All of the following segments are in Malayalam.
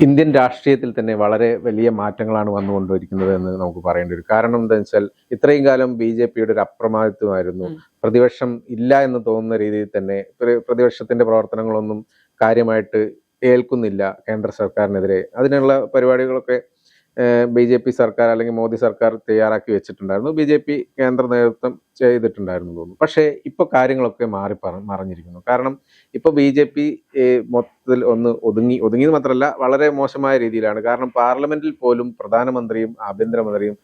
ഇന്ത്യൻ രാഷ്ട്രീയത്തിൽ തന്നെ വളരെ വലിയ മാറ്റങ്ങളാണ് വന്നുകൊണ്ടിരിക്കുന്നത് എന്ന് നമുക്ക് പറയേണ്ടി വരും. കാരണം എന്താണെന്ന് വെച്ചാൽ ഇത്രയും കാലം ബി.ജെ.പിയുടെ ഒരു അപ്രമാദിത്വമായിരുന്നു. പ്രതിപക്ഷം ഇല്ല എന്ന് തോന്നുന്ന രീതിയിൽ തന്നെ പ്രതിപക്ഷത്തിന്റെ പ്രവർത്തനങ്ങളൊന്നും കാര്യമായിട്ട് ഏൽക്കുന്നില്ല കേന്ദ്ര സർക്കാരിനെതിരെ. അതിനുള്ള പരിപാടികളൊക്കെ ബി.ജെ.പി സർക്കാർ അല്ലെങ്കിൽ മോദി സർക്കാർ തയ്യാറാക്കി വെച്ചിട്ടുണ്ടായിരുന്നു. ബി.ജെ.പി കേന്ദ്ര നേതൃത്വം ചെയ്തിട്ടുണ്ടായിരുന്നു തോന്നുന്നു. പക്ഷേ ഇപ്പോൾ കാര്യങ്ങളൊക്കെ മറിഞ്ഞിരിക്കുന്നു. കാരണം ഇപ്പോൾ ബി.ജെ.പി മൊത്തത്തിൽ ഒന്ന് ഒതുങ്ങിയെന്ന് മാത്രമല്ല വളരെ മോശമായ രീതിയിലാണ്. കാരണം പാർലമെന്റിൽ പോലും പ്രധാനമന്ത്രിയും ആഭ്യന്തരമന്ത്രിയും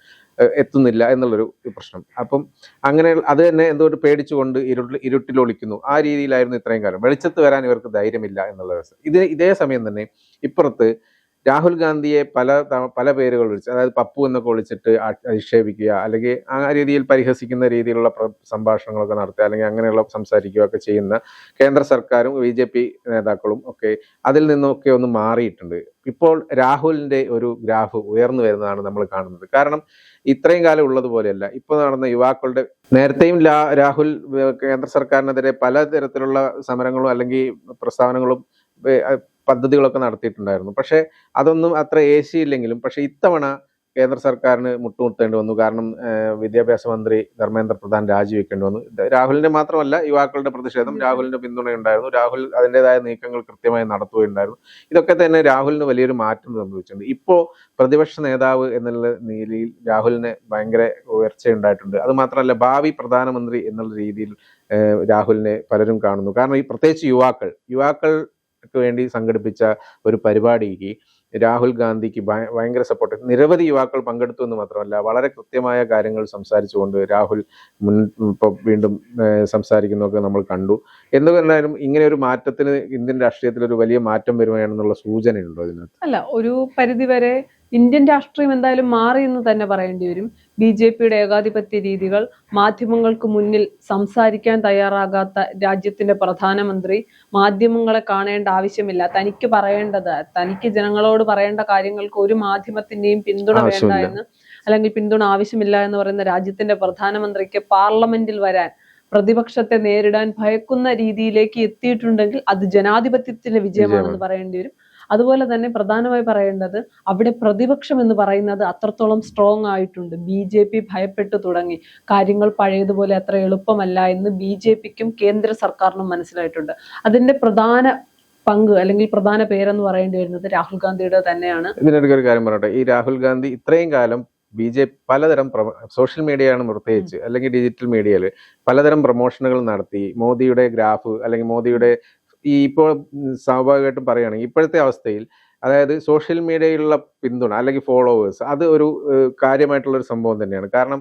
എത്തുന്നില്ല എന്നുള്ളൊരു പ്രശ്നം. അപ്പം അങ്ങനെ അത് തന്നെ എന്തോ പേടിച്ചുകൊണ്ട് ഇരുട്ടിൽ ഒളിക്കുന്നു. ആ രീതിയിലായിരുന്നു ഇത്രയും കാലം. വെളിച്ചത്ത് വരാൻ ഇവർക്ക് ധൈര്യമില്ല എന്നുള്ള അവസ്ഥ. ഇതേ സമയം തന്നെ ഇപ്പുറത്ത് രാഹുൽ ഗാന്ധിയെ പല പേരുകൾ വിളിച്ച്, അതായത് പപ്പു എന്നൊക്കെ വിളിച്ചിട്ട് അധിക്ഷേപിക്കുക, അല്ലെങ്കിൽ ആ രീതിയിൽ പരിഹസിക്കുന്ന രീതിയിലുള്ള സംഭാഷണങ്ങളൊക്കെ നടത്തുക, അല്ലെങ്കിൽ അങ്ങനെയുള്ള സംസാരിക്കുക ഒക്കെ ചെയ്യുന്ന കേന്ദ്ര സർക്കാരും ബി.ജെ.പി നേതാക്കളും ഒക്കെ അതിൽ നിന്നൊക്കെ ഒന്ന് മാറിയിട്ടുണ്ട്. ഇപ്പോൾ രാഹുലിന്റെ ഒരു ഗ്രാഫ് ഉയർന്നു വരുന്നതാണ് നമ്മൾ കാണുന്നത്. കാരണം ഇത്രയും കാലം ഉള്ളതുപോലെയല്ല. ഇപ്പോൾ നടന്ന യുവാക്കളുടെ നേരത്തെയും രാഹുൽ കേന്ദ്ര സർക്കാരിനെതിരെ പലതരത്തിലുള്ള സമരങ്ങളും അല്ലെങ്കിൽ പ്രസ്താവനകളും പദ്ധതികളൊക്കെ നടത്തിയിട്ടുണ്ടായിരുന്നു. പക്ഷെ അതൊന്നും അത്ര ഏശിയില്ലെങ്കിലും പക്ഷെ ഇത്തവണ കേന്ദ്ര സർക്കാരിന് മുട്ടുമുട്ടേണ്ടി വന്നു. കാരണം വിദ്യാഭ്യാസ മന്ത്രി ധർമ്മേന്ദ്ര പ്രധാൻ രാജിവെക്കേണ്ടി വന്നു. രാഹുലിന്റെ മാത്രമല്ല, യുവാക്കളുടെ പ്രതിഷേധം, രാഹുലിന്റെ പിന്തുണയുണ്ടായിരുന്നു. രാഹുൽ അതിൻ്റെതായ നീക്കങ്ങൾ കൃത്യമായി നടത്തുകയുണ്ടായിരുന്നു. ഇതൊക്കെ തന്നെ രാഹുലിന് വലിയൊരു മാറ്റം സംഭവിച്ചിട്ടുണ്ട്. ഇപ്പോൾ പ്രതിപക്ഷ നേതാവ് എന്നുള്ള നിലയിൽ രാഹുലിന് ഭയങ്കര ഉയർച്ചയുണ്ടായിട്ടുണ്ട്. അത് മാത്രമല്ല, ഭാവി പ്രധാനമന്ത്രി എന്നുള്ള രീതിയിൽ രാഹുലിനെ പലരും കാണുന്നു. കാരണം ഈ പ്രത്യേകിച്ച് യുവാക്കൾക്ക് വേണ്ടി സംഘടിപ്പിച്ച ഒരു പരിപാടിക്ക് രാഹുൽ ഗാന്ധിക്ക് ഭയങ്കര സപ്പോർട്ട്. നിരവധി യുവാക്കൾ പങ്കെടുത്തു എന്ന് മാത്രമല്ല, വളരെ കൃത്യമായ കാര്യങ്ങൾ സംസാരിച്ചുകൊണ്ട് രാഹുൽ ഇപ്പോൾ വീണ്ടും സംസാരിക്കുന്നതൊക്കെ നമ്മൾ കണ്ടു. എന്തുകൊണ്ടായാലും ഇങ്ങനെ ഒരു മാറ്റത്തിന് ഇന്ത്യൻ രാഷ്ട്രീയത്തിൽ ഒരു വലിയ മാറ്റം വരുകയാണെന്നുള്ള സൂചനയുണ്ടോ ഇതിനകത്ത്? അല്ല, ഒരു പരിധിവരെ ഇന്ത്യൻ രാഷ്ട്രീയം എന്തായാലും മാറി എന്ന് തന്നെ പറയേണ്ടി വരും. ബി.ജെ.പിയുടെ ഏകാധിപത്യ രീതികൾ, മാധ്യമങ്ങൾക്ക് മുന്നിൽ സംസാരിക്കാൻ തയ്യാറാകാത്ത രാജ്യത്തിന്റെ പ്രധാനമന്ത്രി, മാധ്യമങ്ങളെ കാണേണ്ട ആവശ്യമില്ല, തനിക്ക് ജനങ്ങളോട് പറയേണ്ട കാര്യങ്ങൾക്ക് ഒരു മാധ്യമത്തിന്റെയും പിന്തുണ വേണ്ട എന്ന്, അല്ലെങ്കിൽ പിന്തുണ ആവശ്യമില്ല എന്ന് പറയുന്ന രാജ്യത്തിന്റെ പ്രധാനമന്ത്രിക്ക് പാർലമെന്റിൽ വരാൻ, പ്രതിപക്ഷത്തെ നേരിടാൻ ഭയക്കുന്ന രീതിയിലേക്ക് എത്തിയിട്ടുണ്ടെങ്കിൽ അത് ജനാധിപത്യത്തിന്റെ വിജയമാണെന്ന് പറയേണ്ടി വരും. അതുപോലെ തന്നെ പ്രധാനമായി പറയേണ്ടത്, അവിടെ പ്രതിപക്ഷം എന്ന് പറയുന്നത് അത്രത്തോളം സ്ട്രോങ് ആയിട്ടുണ്ട്. ബി.ജെ.പി ഭയപ്പെട്ടു തുടങ്ങി. കാര്യങ്ങൾ പഴയതുപോലെ അത്ര എളുപ്പമല്ല എന്ന് ബി.ജെ.പിക്കും കേന്ദ്ര സർക്കാരിനും മനസ്സിലായിട്ടുണ്ട്. അതിന്റെ പ്രധാന പങ്ക് അല്ലെങ്കിൽ പ്രധാന പേരെന്ന് പറയേണ്ടി വരുന്നത് രാഹുൽ ഗാന്ധിയുടെ തന്നെയാണ്. ഇതിനിടയ്ക്ക് ഒരു കാര്യം പറയട്ടെ. ഈ രാഹുൽ ഗാന്ധി ഇത്രയും കാലം ബി.ജെ.പി പലതരം സോഷ്യൽ മീഡിയയാണ് പ്രത്യേകിച്ച്, അല്ലെങ്കിൽ ഡിജിറ്റൽ മീഡിയയിൽ പലതരം പ്രൊമോഷനുകൾ നടത്തി. മോദിയുടെ ഗ്രാഫ് അല്ലെങ്കിൽ മോദിയുടെ ഇപ്പോൾ സ്വാഭാവികമായിട്ടും പറയുകയാണെങ്കിൽ ഇപ്പോഴത്തെ അവസ്ഥയിൽ, അതായത് സോഷ്യൽ മീഡിയയിലുള്ള പിന്തുണ അല്ലെങ്കിൽ ഫോളോവേഴ്സ്, അത് ഒരു കാര്യമായിട്ടുള്ളൊരു സംഭവം തന്നെയാണ്. കാരണം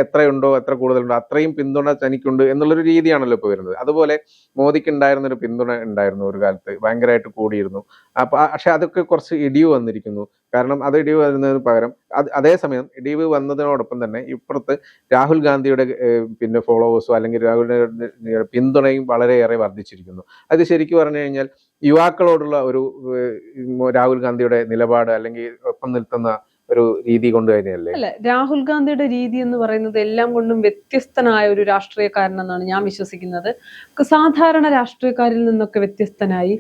എത്രയുണ്ടോ, എത്ര കൂടുതലുണ്ടോ അത്രയും പിന്തുണ തനിക്കുണ്ട് എന്നുള്ളൊരു രീതിയാണല്ലോ ഇപ്പോൾ വരുന്നത്. അതുപോലെ മോദിക്ക് ഉണ്ടായിരുന്നൊരു പിന്തുണ ഉണ്ടായിരുന്നു, ഒരു കാലത്ത് ഭയങ്കരമായിട്ട് കൂടിയിരുന്നു. പക്ഷെ അതൊക്കെ കുറച്ച് ഇടിവ് വന്നിരിക്കുന്നു. കാരണം അത് ഇടിവ് വരുന്നതിന് പകരം അതേസമയം ഇടിവ് വന്നതിനോടൊപ്പം തന്നെ ഇപ്പുറത്ത് രാഹുൽ ഗാന്ധിയുടെ ഫോളോവേഴ്സോ അല്ലെങ്കിൽ രാഹുലിന്റെ പിന്തുണയും വളരെയേറെ വർദ്ധിച്ചിരിക്കുന്നു. അത് ശരിക്കും പറഞ്ഞു കഴിഞ്ഞാൽ യുവാക്കളോടുള്ള ഒരു രാഹുൽ ഗാന്ധിയുടെ നിലപാട് അല്ലെങ്കിൽ ഒപ്പം നിൽക്കുന്ന ഒരു രീതി കൊണ്ട് തന്നെയല്ലേ? അല്ല, രാഹുൽ ഗാന്ധിയുടെ രീതി എന്ന് പറയുന്നത് എല്ലാം കൊണ്ടും വ്യത്യസ്തനായ ഒരു രാഷ്ട്രീയക്കാരനെന്നാണ് ഞാൻ വിശ്വസിക്കുന്നത്. സാധാരണ രാഷ്ട്രീയക്കാരിൽ നിന്നൊക്കെ വ്യത്യസ്തനായി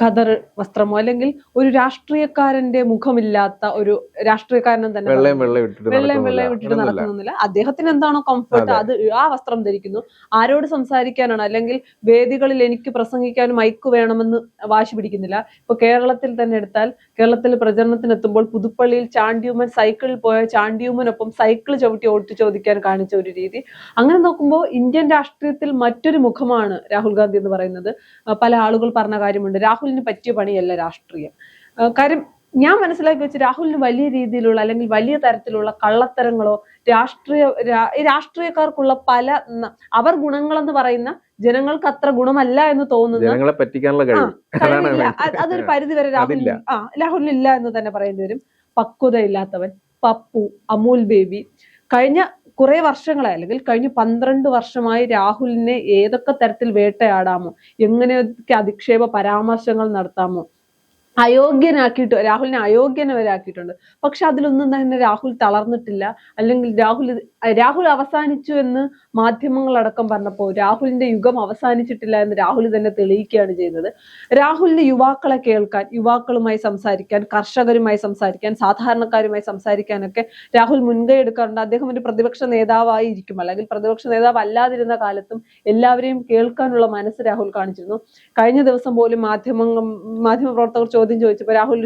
ഖദർ വസ്ത്രമോ അല്ലെങ്കിൽ ഒരു രാഷ്ട്രീയക്കാരന്റെ മുഖമില്ലാത്ത ഒരു രാഷ്ട്രീയക്കാരനും തന്നെ വെള്ളയും വിട്ടിട്ട് നടക്കുന്നില്ല. അദ്ദേഹത്തിന് എന്താണോ കംഫർട്ട് അത് ആ വസ്ത്രം ധരിക്കുന്നു. ആരോട് സംസാരിക്കാനാണ് അല്ലെങ്കിൽ വേദികളിൽ എനിക്ക് പ്രസംഗിക്കാൻ മൈക്ക് വേണമെന്ന് വാശി പിടിക്കുന്നില്ല. ഇപ്പൊ കേരളത്തിൽ തന്നെ എടുത്താൽ, കേരളത്തിൽ പ്രചരണത്തിനെത്തുമ്പോൾ പുതുപ്പള്ളിയിൽ സൈക്കിളിൽ പോയ ചാണ്ടിയുമനൊപ്പം സൈക്കിൾ ചവിട്ടി ഓടിച്ചു ചോദിക്കാൻ കാണിച്ച ഒരു രീതി. അങ്ങനെ നോക്കുമ്പോൾ ഇന്ത്യൻ രാഷ്ട്രീയത്തിൽ മറ്റൊരു മുഖമാണ് രാഹുൽ ഗാന്ധി എന്ന് പറയുന്നത്. പല ആളുകൾ പറഞ്ഞ കാര്യമുണ്ട്, രാഹുലിന് പറ്റിയ പണിയല്ല രാഷ്ട്രീയം. കാര്യം ഞാൻ മനസ്സിലാക്കി വെച്ച്, രാഹുലിന് വലിയ രീതിയിലുള്ള അല്ലെങ്കിൽ വലിയ തരത്തിലുള്ള കള്ളത്തരങ്ങളോ രാഷ്ട്രീയക്കാർക്കുള്ള പല അവർ ഗുണങ്ങളെന്ന് പറയുന്ന ജനങ്ങൾക്ക് അത്ര ഗുണമല്ല എന്ന് തോന്നുന്നു, അതൊരു പരിധിവരെ രാഹുലിനില്ല എന്ന് തന്നെ പറയേണ്ടി വരും. പക്വതയില്ലാത്തവൻ, പപ്പു, അമൂൽ ബേബി, കഴിഞ്ഞ കുറെ വർഷങ്ങളായി അല്ലെങ്കിൽ കഴിഞ്ഞ 12 വർഷമായി രാഹുലിനെ ഏതൊക്കെ തരത്തിൽ വേട്ടയാടാമോ, എങ്ങനെയൊക്കെ അധിക്ഷേപ പരാമർശങ്ങൾ നടത്താമോ, അയോഗ്യനാക്കിയിട്ട് രാഹുലിനെ അയോഗ്യനവരാക്കിയിട്ടുണ്ട്. പക്ഷെ അതിലൊന്നും തന്നെ രാഹുൽ തളർന്നിട്ടില്ല. അല്ലെങ്കിൽ രാഹുൽ അവസാനിച്ചു എന്ന് മാധ്യമങ്ങളടക്കം പറഞ്ഞപ്പോൾ രാഹുലിന്റെ യുഗം അവസാനിച്ചിട്ടില്ല എന്ന് രാഹുൽ തന്നെ തെളിയിക്കുകയാണ് ചെയ്തത്. രാഹുലിന് യുവാക്കളെ കേൾക്കാൻ, യുവാക്കളുമായി സംസാരിക്കാൻ, കർഷകരുമായി സംസാരിക്കാൻ, സാധാരണക്കാരുമായി സംസാരിക്കാനൊക്കെ രാഹുൽ മുൻകൈ എടുക്കാറുണ്ട്. അദ്ദേഹം ഒരു പ്രതിപക്ഷ നേതാവായി ഇരിക്കും, അല്ലെങ്കിൽ പ്രതിപക്ഷ നേതാവ് അല്ലാതിരുന്ന കാലത്തും എല്ലാവരെയും കേൾക്കാനുള്ള മനസ്സ് രാഹുൽ കാണിച്ചിരുന്നു. കഴിഞ്ഞ ദിവസം പോലും മാധ്യമപ്രവർത്തകർ ചോദ്യം ചോദിച്ചപ്പോൾ രാഹുൽ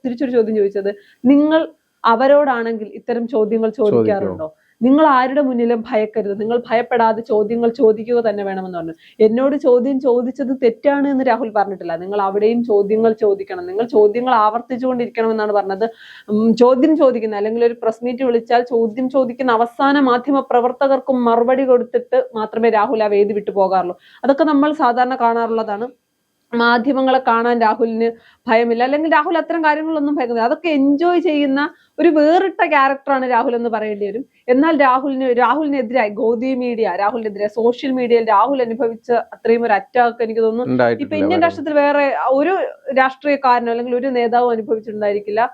തിരിച്ചൊരു ചോദ്യം ചോദിച്ചത്, നിങ്ങൾ അവരോടാണെങ്കിൽ ഇത്തരം ചോദ്യങ്ങൾ ചോദിക്കാറുണ്ടോ? നിങ്ങൾ ആരുടെ മുന്നിലും ഭയക്കരുത്, നിങ്ങൾ ഭയപ്പെടാതെ ചോദ്യങ്ങൾ ചോദിക്കുക തന്നെ വേണമെന്ന് പറഞ്ഞു. എന്നോട് ചോദ്യം ചോദിച്ചത് തെറ്റാണ് എന്ന് രാഹുൽ പറഞ്ഞിട്ടില്ല. നിങ്ങൾ അവിടെയും ചോദ്യങ്ങൾ ചോദിക്കണം, നിങ്ങൾ ചോദ്യങ്ങൾ ആവർത്തിച്ചുകൊണ്ടിരിക്കണം എന്നാണ് പറഞ്ഞത്. ചോദ്യം ചോദിക്കുന്ന, അല്ലെങ്കിൽ ഒരു പ്രസ് മീറ്റ് വിളിച്ചാൽ ചോദ്യം ചോദിക്കുന്ന അവസാന മാധ്യമ പ്രവർത്തകർക്കും മറുപടി കൊടുത്തിട്ട് മാത്രമേ രാഹുൽ ആ വേദി വിട്ടു പോകാറുള്ളൂ. അതൊക്കെ നമ്മൾ സാധാരണ കാണാറുള്ളതാണ്. മാധ്യമങ്ങളെ കാണാൻ രാഹുലിന് ഭയമില്ല, അല്ലെങ്കിൽ രാഹുൽ അത്തരം കാര്യങ്ങളൊന്നും ഭയക്കുന്നില്ല. അതൊക്കെ എൻജോയ് ചെയ്യുന്ന ഒരു വേറിട്ട ക്യാരക്ടറാണ് രാഹുൽ എന്ന് പറയേണ്ടി വരും. എന്നാൽ രാഹുലിനെതിരായി ഗോദി മീഡിയ, രാഹുലിനെതിരെ സോഷ്യൽ മീഡിയയിൽ രാഹുൽ അനുഭവിച്ച അത്രയും ഒരു അറ്റാക്ക് എനിക്ക് തോന്നുന്നു ഇപ്പൊ ഇന്ത്യൻ രാഷ്ട്രത്തിൽ വേറെ ഒരു രാഷ്ട്രീയക്കാരനോ അല്ലെങ്കിൽ ഒരു നേതാവും അനുഭവിച്ചിട്ടുണ്ടായിരിക്കില്ല.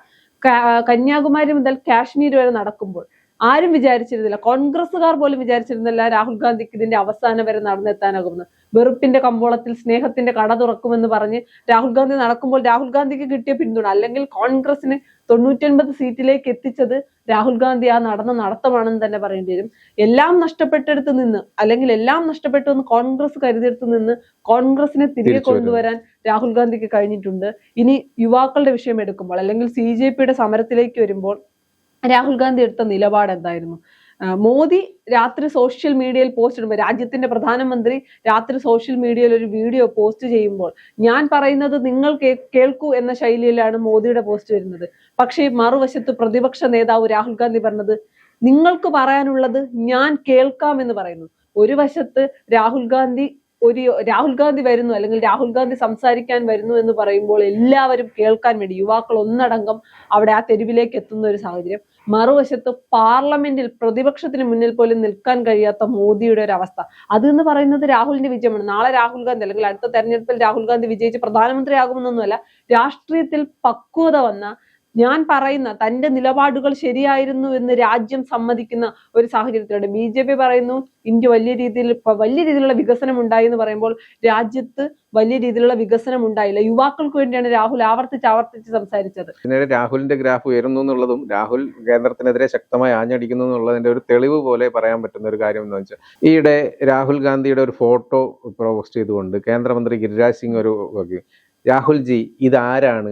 കന്യാകുമാരി മുതൽ കാശ്മീർ വരെ നടക്കുമ്പോൾ ആരും വിചാരിച്ചിരുന്നില്ല, കോൺഗ്രസ്സുകാർ പോലും വിചാരിച്ചിരുന്നില്ല രാഹുൽ ഗാന്ധിക്ക് ഇതിന്റെ അവസാനം വരെ നടന്നെത്താനാകുമെന്ന്. വെറുപ്പിന്റെ കമ്പോളത്തിൽ സ്നേഹത്തിന്റെ കട തുറക്കുമെന്ന് പറഞ്ഞ് രാഹുൽ ഗാന്ധി നടക്കുമ്പോൾ രാഹുൽ ഗാന്ധിക്ക് കിട്ടിയ പിന്തുണ, അല്ലെങ്കിൽ കോൺഗ്രസിന് 99 സീറ്റിലേക്ക് എത്തിച്ചത് രാഹുൽ ഗാന്ധി ആ നടന്ന നടത്തമാണെന്ന് തന്നെ പറയേണ്ടി വരും. എല്ലാം നഷ്ടപ്പെട്ടെടുത്ത് നിന്ന്, അല്ലെങ്കിൽ എല്ലാം നഷ്ടപ്പെട്ടു എന്ന് കോൺഗ്രസ് കരുതിയെടുത്ത് നിന്ന് കോൺഗ്രസിനെ തിരികെ കൊണ്ടുവരാൻ രാഹുൽ ഗാന്ധിക്ക് കഴിഞ്ഞിട്ടുണ്ട്. ഇനി യുവാക്കളുടെ വിഷയം എടുക്കുമ്പോൾ, അല്ലെങ്കിൽ CJPയുടെ സമരത്തിലേക്ക് വരുമ്പോൾ രാഹുൽ ഗാന്ധി എടുത്ത നിലപാട് എന്തായിരുന്നു? മോദി രാത്രി സോഷ്യൽ മീഡിയയിൽ പോസ്റ്റ് ഇടുമ്പോൾ, രാജ്യത്തിന്റെ പ്രധാനമന്ത്രി രാത്രി സോഷ്യൽ മീഡിയയിൽ ഒരു വീഡിയോ പോസ്റ്റ് ചെയ്യുമ്പോൾ ഞാൻ പറയുന്നത് നിങ്ങൾ കേൾക്കൂ എന്ന ശൈലിയിലാണ് മോദിയുടെ പോസ്റ്റ് വരുന്നത്. പക്ഷേ മറുവശത്ത് പ്രതിപക്ഷ നേതാവ് രാഹുൽ ഗാന്ധി പറഞ്ഞത് നിങ്ങൾക്ക് പറയാനുള്ളത് ഞാൻ കേൾക്കാം എന്ന് പറയുന്നു. ഒരു വശത്ത് രാഹുൽ ഗാന്ധി വരുന്നു, അല്ലെങ്കിൽ രാഹുൽ ഗാന്ധി സംസാരിക്കാൻ വരുന്നു എന്ന് പറയുമ്പോൾ എല്ലാവരും കേൾക്കാൻ വേണ്ടി യുവാക്കൾ ഒന്നടങ്കം അവിടെ ആ തെരുവിലേക്ക് എത്തുന്ന ഒരു സാഹചര്യം. മറുവശത്ത് പാർലമെന്റിൽ പ്രതിപക്ഷത്തിന് മുന്നിൽ പോലും നിൽക്കാൻ കഴിയാത്ത മോദിയുടെ ഒരു അവസ്ഥ. അതെന്ന് പറയുന്നത് രാഹുലിന്റെ വിജയമാണ്. നാളെ രാഹുൽ ഗാന്ധി, അല്ലെങ്കിൽ അടുത്ത തെരഞ്ഞെടുപ്പിൽ രാഹുൽ ഗാന്ധി വിജയിച്ച് പ്രധാനമന്ത്രിയാകുമെന്നൊന്നുമല്ല, രാഷ്ട്രീയത്തിൽ പക്വത വന്ന, ഞാൻ പറയുന്ന തന്റെ നിലപാടുകൾ ശരിയായിരുന്നു എന്ന് രാജ്യം സമ്മതിക്കുന്ന ഒരു സാഹചര്യത്തിലൂടെ BJP പറയുന്നു ഇന്ത്യ വലിയ രീതിയിലുള്ള വികസനം ഉണ്ടായി എന്ന് പറയുമ്പോൾ രാജ്യത്ത് വലിയ രീതിയിലുള്ള വികസനം ഉണ്ടായില്ല. യുവാക്കൾക്ക് വേണ്ടിയാണ് രാഹുൽ ആവർത്തിച്ച് സംസാരിച്ചത്. പിന്നീട് രാഹുലിന്റെ ഗ്രാഫ് ഉയരുന്നു എന്നുള്ളതും രാഹുൽ കേന്ദ്രത്തിനെതിരെ ശക്തമായി ആഞ്ഞടിക്കുന്നു എന്നുള്ളതിന്റെ ഒരു തെളിവ് പോലെ പറയാൻ പറ്റുന്ന ഒരു കാര്യം എന്ന് വെച്ചാൽ, ഈയിടെ രാഹുൽ ഗാന്ധിയുടെ ഒരു ഫോട്ടോ പോസ്റ്റ് ചെയ്തുകൊണ്ട് കേന്ദ്രമന്ത്രി ഗിരിരാജ് സിംഗ് ഒരു രാഹുൽജി ഇതാരാണ്,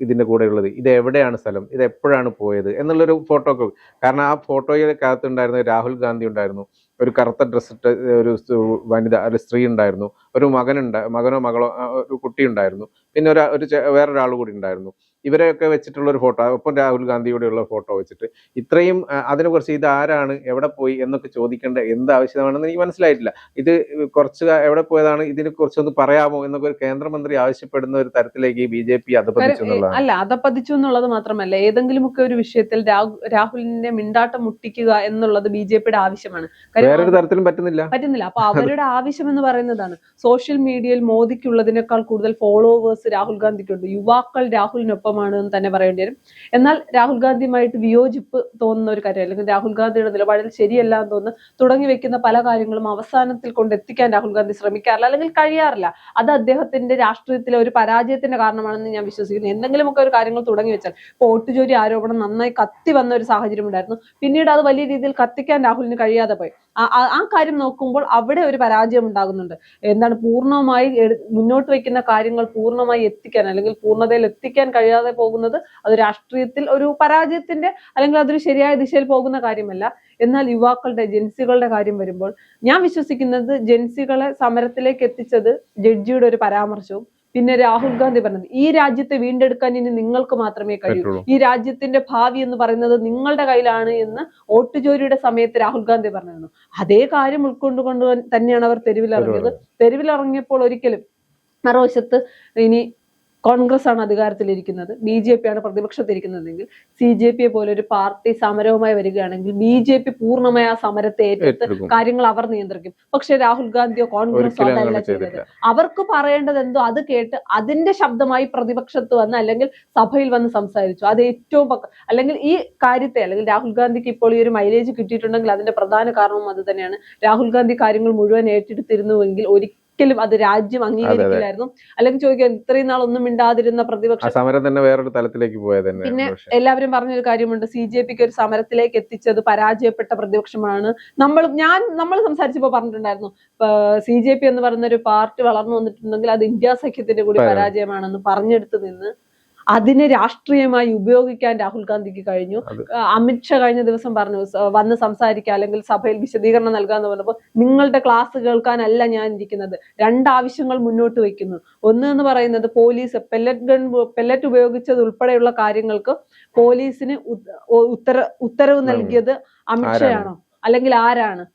ഇതിന്റെ കൂടെ ഉള്ളത്, ഇത് എവിടെയാണ് സ്ഥലം, ഇത് എപ്പോഴാണ് പോയത് എന്നുള്ളൊരു ഫോട്ടോ. കാരണം ആ ഫോട്ടോയ്ക്കകത്ത് ഉണ്ടായിരുന്ന രാഹുൽ ഗാന്ധി ഉണ്ടായിരുന്നു, ഒരു കറുത്ത ഡ്രസ് ഇട്ട ഒരു വനിത, ഒരു സ്ത്രീ ഉണ്ടായിരുന്നു, ഒരു മകനോ മകളോ ഒരു കുട്ടി ഉണ്ടായിരുന്നു, പിന്നെ വേറൊരാൾ കൂടി ഉണ്ടായിരുന്നു. ഇവരെയൊക്കെ വെച്ചിട്ടുള്ള ഒരു ഫോട്ടോ, ഒപ്പം രാഹുൽ ഗാന്ധിയോടെയുള്ള ഫോട്ടോ വെച്ചിട്ട് ഇത്രയും അതിനെക്കുറിച്ച് ഇത് ആരാണ്, എവിടെ പോയി എന്നൊക്കെ ചോദിക്കേണ്ട എന്ത് ആവശ്യമാണെന്ന് എനിക്ക് മനസ്സിലായിട്ടില്ല. ഇത് കുറച്ച് എവിടെ പോയതാണ്, ഇതിനെ കുറിച്ചൊന്ന് പറയാമോ എന്നൊക്കെ ഒരു കേന്ദ്രമന്ത്രി ആവശ്യപ്പെടുന്ന ഒരു തരത്തിലേക്ക് BJP അധപ്പതിച്ചു എന്നുള്ളതാണ്. അല്ല, അധപ്പതിച്ചു എന്നുള്ളത് മാത്രമല്ല, ഏതെങ്കിലുമൊക്കെ ഒരു വിഷയത്തിൽ രാഹുലിന്റെ മിണ്ടാട്ടം മുട്ടിക്കുക എന്നുള്ളത് BJPയുടെ ആവശ്യമാണ്. വേറൊരു തരത്തിലും പറ്റുന്നില്ല. അപ്പൊ അവരുടെ ആവശ്യം എന്ന് പറയുന്നതാണ്. സോഷ്യൽ മീഡിയയിൽ മോദിക്കുള്ളതിനേക്കാൾ കൂടുതൽ ഫോളോവേഴ്സ് രാഹുൽ ഗാന്ധിക്കുണ്ട്. യുവാക്കൾ രാഹുലിനൊപ്പം എന്ന് തന്നെ പറയേണ്ടി വരും. എന്നാൽ രാഹുൽ ഗാന്ധിയുമായിട്ട് വിയോജിപ്പ് തോന്നുന്ന ഒരു കാര്യം, അല്ലെങ്കിൽ രാഹുൽ ഗാന്ധിയുടെ നിലപാടിൽ ശരിയല്ല എന്ന് തോന്നുന്നു തുടങ്ങി വെക്കുന്ന പല കാര്യങ്ങളും അവസാനത്തിൽ കൊണ്ടെത്തിക്കാൻ രാഹുൽ ഗാന്ധി ശ്രമിക്കാറില്ല, അല്ലെങ്കിൽ കഴിയാറില്ല. അത് അദ്ദേഹത്തിന്റെ രാഷ്ട്രീയത്തിലെ ഒരു പരാജയത്തിന്റെ കാരണമാണെന്ന് ഞാൻ വിശ്വസിക്കുന്നു. എന്തെങ്കിലുമൊക്കെ ഒരു കാര്യങ്ങൾ തുടങ്ങി വെച്ചാൽ, വോട്ട് ചോരി ആരോപണം നന്നായി കത്തി വന്ന ഒരു സാഹചര്യം ഉണ്ടായിരുന്നു. പിന്നീട് അത് വലിയ രീതിയിൽ കത്തിക്കാൻ രാഹുലിന് കഴിയാതെ പോയി. ആ കാര്യം നോക്കുമ്പോൾ അവിടെ ഒരു പരാജയം ഉണ്ടാകുന്നുണ്ട്. എന്താണ്, പൂർണ്ണമായി മുന്നോട്ട് വയ്ക്കുന്ന കാര്യങ്ങൾ പൂർണ്ണമായി എത്തിക്കാൻ, അല്ലെങ്കിൽ പൂർണ്ണതയിൽ എത്തിക്കാൻ കഴിയാതെ പോകുന്നത് അത് രാഷ്ട്രീയത്തിൽ ഒരു പരാജയത്തിന്റെ, അല്ലെങ്കിൽ അതൊരു ശരിയായ ദിശയിൽ പോകുന്ന കാര്യമല്ല. എന്നാൽ യുവാക്കളുടെ, ജെൻസികളുടെ കാര്യം വരുമ്പോൾ ഞാൻ വിശ്വസിക്കുന്നത് ജെൻസികളെ സമരത്തിലേക്ക് എത്തിച്ചത് ജഡ്ജിയുടെ ഒരു പരാമർശവും, പിന്നെ രാഹുൽ ഗാന്ധി പറഞ്ഞത് ഈ രാജ്യത്തെ വീണ്ടെടുക്കാൻ ഇനി നിങ്ങൾക്ക് മാത്രമേ കഴിയൂ, ഈ രാജ്യത്തിന്റെ ഭാവി എന്ന് പറയുന്നത് നിങ്ങളുടെ കയ്യിലാണ് എന്ന് വോട്ട് ചോരിയുടെ സമയത്ത് രാഹുൽ ഗാന്ധി പറഞ്ഞിരുന്നു. അതേ കാര്യം ഉൾക്കൊണ്ടുകൊണ്ട് തന്നെയാണ് അവർ തെരുവിലിറങ്ങിയത്. തെരുവിലിറങ്ങിയപ്പോൾ ഒരിക്കലും മറുവശത്ത് ഇനി കോൺഗ്രസ് ആണ് അധികാരത്തിലിരിക്കുന്നത്, BJP ആണ് പ്രതിപക്ഷത്തിരിക്കുന്നതെങ്കിൽ CJP പോലെ ഒരു പാർട്ടി സമരവുമായി വരികയാണെങ്കിൽ BJP പൂർണ്ണമായി ആ സമരത്തെ ഏറ്റെടുത്ത് കാര്യങ്ങൾ അവർ നിയന്ത്രിക്കും. പക്ഷെ രാഹുൽ ഗാന്ധിയോ കോൺഗ്രസോ അതല്ല ചെയ്യുന്നത്. അവർക്ക് പറയേണ്ടത് എന്തോ അത് കേട്ട് അതിന്റെ ശബ്ദമായി പ്രതിപക്ഷത്ത് വന്ന് അല്ലെങ്കിൽ സഭയിൽ വന്ന് സംസാരിച്ചു. അത് ഏറ്റവും അല്ലെങ്കിൽ ഈ കാര്യത്തെ അല്ലെങ്കിൽ രാഹുൽ ഗാന്ധിക്ക് ഇപ്പോൾ ഈ ഒരു മൈലേജ് കിട്ടിയിട്ടുണ്ടെങ്കിൽ അതിന്റെ പ്രധാന കാരണവും അത് തന്നെയാണ്. രാഹുൽ ഗാന്ധി കാര്യങ്ങൾ മുഴുവൻ ഏറ്റെടുത്തിരുന്നുവെങ്കിൽ ഒരിക്കലും അത് രാജ്യം അംഗീകരിക്കില്ലായിരുന്നു. അല്ലെങ്കിൽ ചോദിക്കാൻ ഇത്രയും നാൾ ഒന്നും മിണ്ടാതിരുന്ന പ്രതിപക്ഷം സമരം തന്നെ വേറൊരു തലത്തിലേക്ക് പോയത്. പിന്നെ എല്ലാവരും പറഞ്ഞൊരു കാര്യമുണ്ട്, CJPക്ക് ഒരു സമരത്തിലേക്ക് എത്തിച്ചത് പരാജയപ്പെട്ട പ്രതിപക്ഷമാണ്. നമ്മൾ സംസാരിച്ചപ്പോ പറഞ്ഞിട്ടുണ്ടായിരുന്നു, CJP എന്ന് പറയുന്ന ഒരു പാർട്ടി വളർന്നു വന്നിട്ടുണ്ടെങ്കിൽ അത് ഇന്ത്യ സഖ്യത്തിന്റെ കൂടി പരാജയമാണെന്ന് പറഞ്ഞെടുത്ത് നിന്ന് അതിനെ രാഷ്ട്രീയമായി ഉപയോഗിക്കാൻ രാഹുൽ ഗാന്ധിക്ക് കഴിഞ്ഞു. അമിത്ഷാ കഴിഞ്ഞ ദിവസം പറഞ്ഞു വന്ന് സംസാരിക്കുക അല്ലെങ്കിൽ സഭയിൽ വിശദീകരണം നൽകാന്ന് പറഞ്ഞപ്പോൾ നിങ്ങളുടെ ക്ലാസ് കേൾക്കാനല്ല ഞാൻ ഇരിക്കുന്നത്, രണ്ടാവശ്യങ്ങൾ മുന്നോട്ട് വെക്കുന്നു. ഒന്ന് എന്ന് പറയുന്നത് പോലീസ് പെല്ലറ്റ് ഉപയോഗിച്ചത് ഉൾപ്പെടെയുള്ള കാര്യങ്ങൾക്ക് പോലീസിന് ഉത്തരവ് നൽകിയത് അമിത്ഷായാണോ അല്ലെങ്കിൽ ആരാണ്?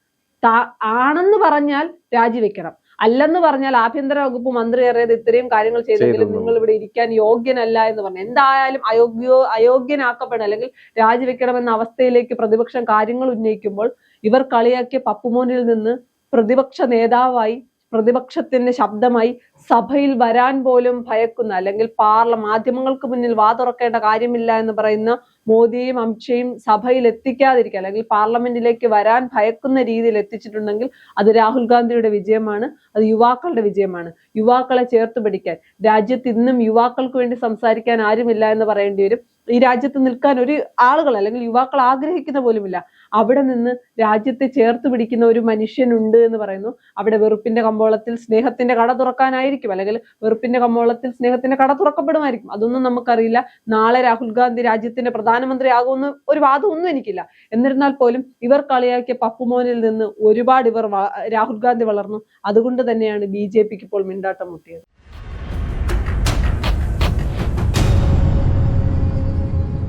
ആണെന്ന് പറഞ്ഞാൽ രാജിവെക്കണം, അല്ലെന്ന് പറഞ്ഞാൽ ആഭ്യന്തര വകുപ്പ് മന്ത്രി അറിയാതെ ഇത്രയും കാര്യങ്ങൾ ചെയ്തെങ്കിലും നിങ്ങൾ ഇവിടെ ഇരിക്കാൻ യോഗ്യനല്ല എന്ന് പറഞ്ഞു. എന്തായാലും അയോഗ്യനാക്കപ്പെടണം അല്ലെങ്കിൽ രാജിവെക്കണമെന്ന അവസ്ഥയിലേക്ക് പ്രതിപക്ഷം കാര്യങ്ങൾ ഉന്നയിക്കുമ്പോൾ ഇവർ കളിയാക്കിയ പപ്പുമോനിൽ നിന്ന് പ്രതിപക്ഷ നേതാവായി പ്രതിപക്ഷത്തിന്റെ ശബ്ദമായി സഭയിൽ വരാൻ പോലും ഭയക്കുന്ന അല്ലെങ്കിൽ മാധ്യമങ്ങൾക്ക് മുന്നിൽ വാ തുറക്കേണ്ട കാര്യമില്ല എന്ന് പറയുന്ന മോദിയും അമിത്ഷയും സഭയിൽ എത്തിക്കാതിരിക്കുക അല്ലെങ്കിൽ പാർലമെന്റിലേക്ക് വരാൻ ഭയക്കുന്ന രീതിയിൽ എത്തിച്ചിട്ടുണ്ടെങ്കിൽ അത് രാഹുൽ ഗാന്ധിയുടെ വിജയമാണ്, അത് യുവാക്കളുടെ വിജയമാണ്. യുവാക്കളെ ചേർത്ത് പിടിക്കാൻ രാജ്യത്ത് ഇന്നും യുവാക്കൾക്ക് വേണ്ടി സംസാരിക്കാൻ ആരുമില്ല എന്ന് പറയേണ്ടി വരും. ഈ രാജ്യത്ത് നിൽക്കാൻ ഒരു ആളുകൾ അല്ലെങ്കിൽ യുവാക്കൾ ആഗ്രഹിക്കുന്ന പോലുമില്ല. അവിടെ നിന്ന് രാജ്യത്തെ ചേർത്ത് പിടിക്കുന്ന ഒരു മനുഷ്യനുണ്ട് എന്ന് പറയുന്നു. അവിടെ വെറുപ്പിന്റെ കമ്പോളത്തിൽ സ്നേഹത്തിന്റെ കട തുറക്കാനായിരിക്കും അല്ലെങ്കിൽ വെറുപ്പിന്റെ കമ്പോളത്തിൽ സ്നേഹത്തിന്റെ കട തുറക്കപ്പെടുമായിരിക്കും, അതൊന്നും നമുക്കറിയില്ല. നാളെ രാഹുൽ ഗാന്ധി രാജ്യത്തിന്റെ പ്രധാനമന്ത്രി ആകുമെന്ന് ഒരു വാദമൊന്നും എനിക്കില്ല. എന്നിരുന്നാൽ പോലും ഇവർ കളിയാക്കിയ പപ്പുമോനിൽ നിന്ന് ഒരുപാട് രാഹുൽ ഗാന്ധി വളർന്നു. അതുകൊണ്ട് തന്നെയാണ് BJPക്ക് ഇപ്പോൾ മിണ്ടാട്ടം മുട്ടിയത്.